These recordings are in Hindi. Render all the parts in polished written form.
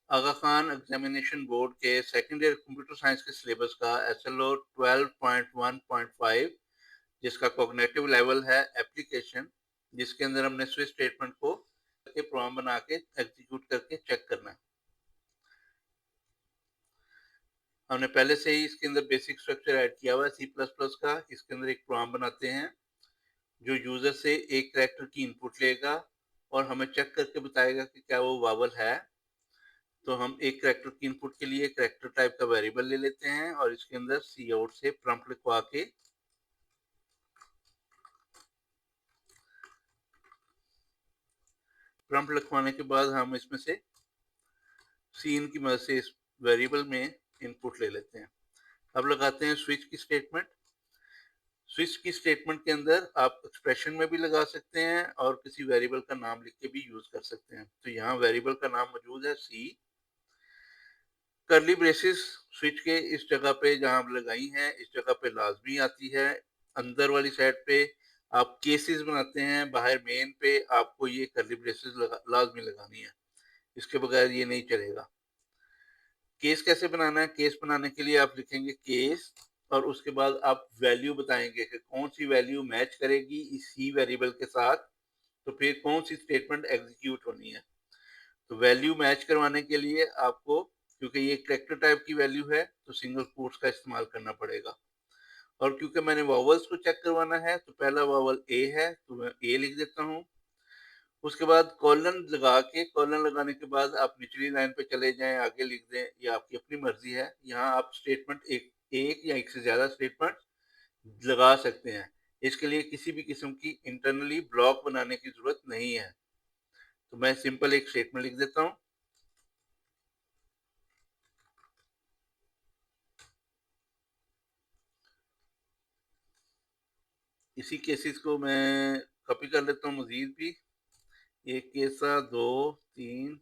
आगा खान एग्जामिनेशन बोर्ड के सेकेंड ईयर कंप्यूटर साइंस के सिलेबस का एसएलओ 12.1.5, जिसका कॉग्निटिव लेवल है एप्लीकेशन, जिसके अंदर हमने स्विच स्टेटमेंट को के प्रोग्राम बना के एग्जीक्यूट करके चेक करना है। हमने पहले से ही इसके अंदर बेसिक स्ट्रक्चर ऐड किया हुआ है सी प्लस प्लस का। इसके अंदर एक प्रोग्राम बनाते हैं जो यूजर से एक कैरेक्टर की इनपुट लेगा और हमें चेक करके बताएगा कि क्या वो वावल है। तो हम एक कैरेक्टर की इनपुट के लिए कैरेक्टर टाइप का वेरिएबल ले लेते हैं और इसके अंदर सी आउट से प्रॉम्प्ट लिखवा के प्रॉम्प्ट लिखवाने के बाद हम इसमें से सीन की मदद से इस वेरिएबल में इनपुट ले लेते हैं। अब लगाते हैं स्विच की स्टेटमेंट। स्विच की स्टेटमेंट के अंदर आप एक्सप्रेशन में भी लगा सकते हैं और किसी वेरिएबल का नाम लिख के भी यूज कर सकते हैं। तो यहाँ वेरिएबल का नाम मौजूद है सी, करली ब्रेसेस स्विच के इस जगह पे जहां लगाई है इस जगह पे लाजमी आती है। अंदर वाली साइड पे आप केसेस बनाते हैं, बाहर मेन पे आपको ये करली ब्रेसेस लाजमी लगानी है, इसके बगैर ये नहीं चलेगा। केस कैसे बनाना है? केस बनाने के लिए आप लिखेंगे केस और उसके बाद आप वैल्यू बताएंगे कि कौन सी वैल्यू मैच करेगी इसी वेरिएबल के साथ, तो फिर कौन सी स्टेटमेंट एग्जीक्यूट होनी है। तो वैल्यू मैच करवाने के लिए आपको, क्योंकि ये कैरेक्टर टाइप की वैल्यू है, तो सिंगल कोट्स का इस्तेमाल करना पड़ेगा। और क्योंकि मैंने वॉवल्स को चेक करवाना है तो पहला वॉवल ए है तो मैं ए लिख देता हूँ। उसके बाद कॉलन लगा के, कॉलन लगाने के बाद आप निचली लाइन पे चले जाएं, आगे लिख दें, ये आपकी अपनी मर्जी है। यहाँ आप स्टेटमेंट एक या एक से ज्यादा स्टेटमेंट लगा सकते हैं। इसके लिए किसी भी किस्म की इंटरनली ब्लॉक बनाने की जरूरत नहीं है। तो मैं सिंपल एक स्टेटमेंट लिख देता हूँ इसी केसेस को मैं कॉपी कर लेता हूँ मजीद भी। एक केसा, दो, तीन,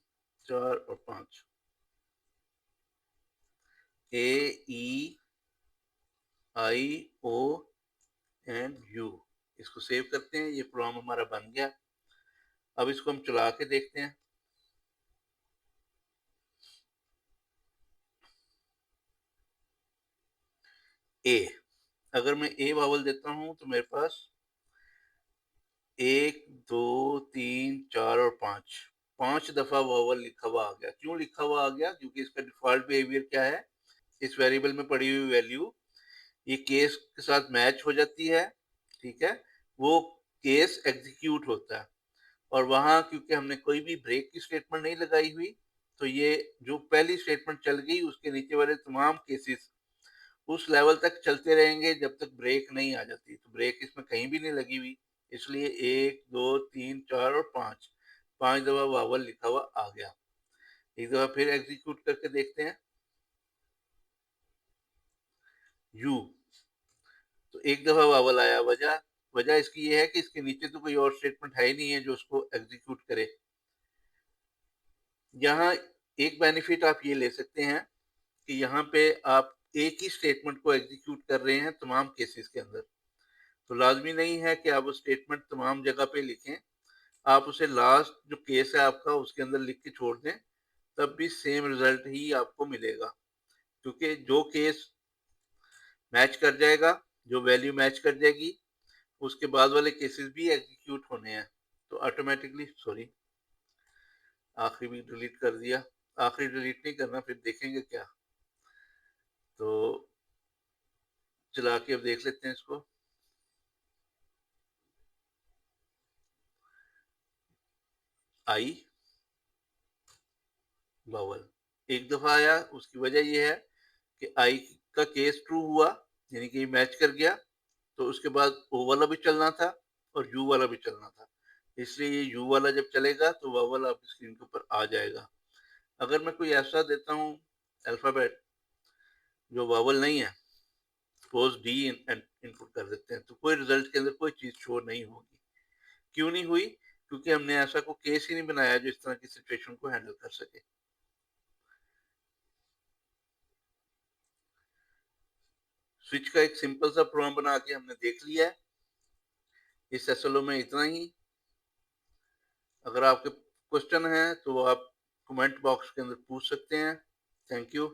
चार और पांच। ए, ई, आई, ओ एंड यू। इसको सेव करते हैं। ये प्रोग्राम हमारा बन गया। अब इसको हम चला के देखते हैं। ए, अगर मैं ए वावल देता हूं तो मेरे पास एक, दो, तीन, चार और पांच, 5 दफा वावल लिखा हुआ आ गया। क्यों लिखा हुआ आ गया? क्योंकि इसका डिफॉल्ट बिहेवियर क्या है, इस वेरिएबल में पड़ी हुई वैल्यू ये केस के साथ मैच हो जाती है, ठीक है, वो केस एग्जीक्यूट होता है। और वहां क्योंकि हमने कोई भी ब्रेक की स्टेटमेंट नहीं लगाई हुई, तो ये जो पहली स्टेटमेंट चल गई उसके नीचे वाले तमाम केसेस उस लेवल तक चलते रहेंगे जब तक ब्रेक नहीं आ जाती। तो ब्रेक इसमें कहीं भी नहीं लगी हुई, इसलिए एक, दो, तीन, चार और पांच, 5 दफा वावल लिखा हुआ आ गया। एक दफा फिर एग्जीक्यूट करके देखते हैं। यू, तो एक दफा वावल आया। वजह वजह इसकी ये है कि इसके नीचे तो कोई और स्टेटमेंट है ही नहीं है जो उसको एग्जीक्यूट करे। यहाँ एक बेनिफिट आप ये ले सकते हैं कि यहाँ पे आप एक ही स्टेटमेंट को एग्जीक्यूट कर रहे हैं तमाम केसेस के अंदर। तो लाजमी नहीं है कि आप वो स्टेटमेंट तमाम जगह पे लिखें। आप उसे लास्ट जो केस है आपका उसके अंदर लिख के छोड़ दें, तब भी सेम रिजल्ट ही आपको मिलेगा। क्योंकि जो केस मैच कर जाएगा, जो वैल्यू मैच कर जाएगी, उसके बाद वाले केसेस भी एग्जीक्यूट होने हैं। तो ऑटोमेटिकली, सॉरी, आखिरी भी डिलीट कर दिया। आखिरी डिलीट नहीं करना, फिर देखेंगे क्या। तो चला के अब देख लेते हैं इसको। आई वावल एक दफा आया। उसकी वजह यह है कि आई का केस ट्रू हुआ, यानी कि मैच कर गया। तो उसके बाद ओ वाला भी चलना था और यू वाला भी चलना था, इसलिए ये यू वाला जब चलेगा तो वावल आपकी स्क्रीन के ऊपर आ जाएगा। अगर मैं कोई ऐसा देता हूँ अल्फाबेट जो वावल नहीं है, सपोज डी इनपुट कर देते हैं, तो कोई रिजल्ट के अंदर कोई चीज शो नहीं होगी। क्यों नहीं हुई? क्योंकि हमने ऐसा कोई केस ही नहीं बनाया जो इस तरह की सिचुएशन को हैंडल कर सके। स्विच का एक सिंपल सा प्रोग्राम बना के हमने देख लिया है। इस एसएलओ में इतना ही। अगर आपके क्वेश्चन है तो आप कमेंट बॉक्स के अंदर पूछ सकते हैं। Thank you.